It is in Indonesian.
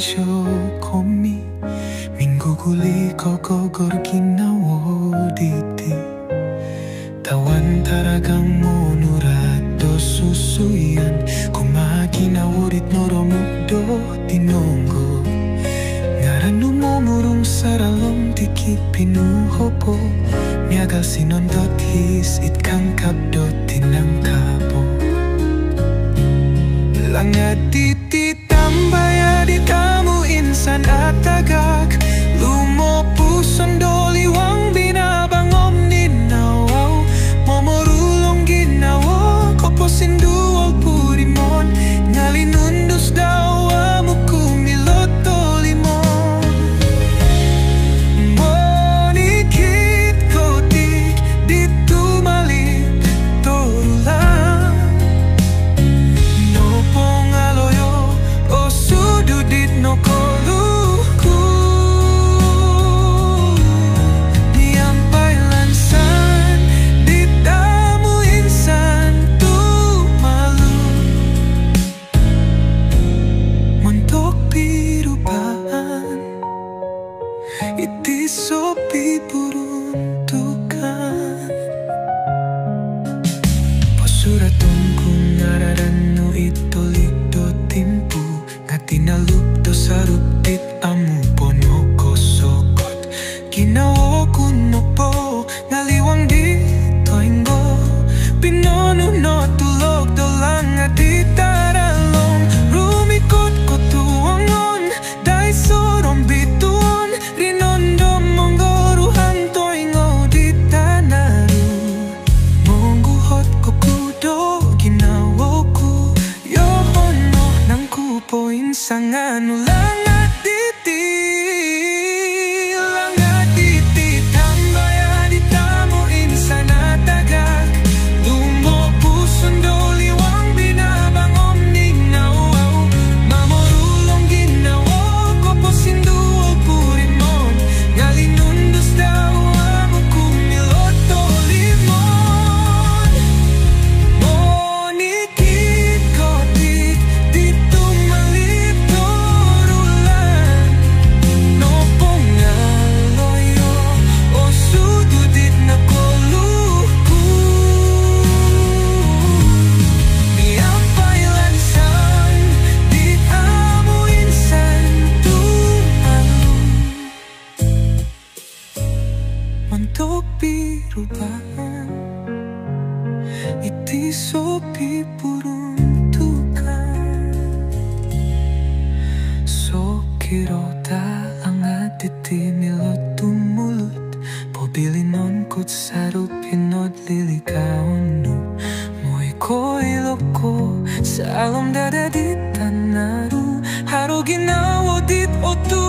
siya komi mingguguli ko ginawo diti tawan taragang monurado susuyan kumaginawurit noromugdo tinonggo ngaran numumurong saralom dikit pinuhopo miagal sinondot his itkang kabdot tinang kapo langad titi tambaya di tamu insan at tagak lumo puson doliwang binabangom ninawaw momorulong ginawa koposinduol purimon ngalinundos daw amuku miloto limon monikit kotik dito malik torulang no pongaloyo o sududit no koluku niampay lansan ditamu insan tu malu montok pirupaan iti sopi peruntukan posuratong kung ngararan no ito ligdo timpu ngatinalupto saruptit amu pono kosokot ginawa kuno po ngaliwang dito inggo pinono no tulog dolang ati taralong rumikot ko tuwangon dai sorong bituon rinondo monggoruhan toingo di tanaru mongguhot ko kudo ginawa ko yohono nang kupo insangan ulangat diti langat diti tambaya di tamu insan atagak lumo puson doliwang binabangom ninawaw mamorulong ginawa koposinduol purimon ngalinundos daw amuku miloto limon monikit kotik dito malik torulan no pongaloyo o sududit na koluku niampay lansan di amo insan tumalong montok pirubaan iti sopi puruntukan so kirota angat iti milot tumulut pobilinon kut sarupinod lilikaon no moy ko iloko sa alom dada di tanaru haro ginawo dit otu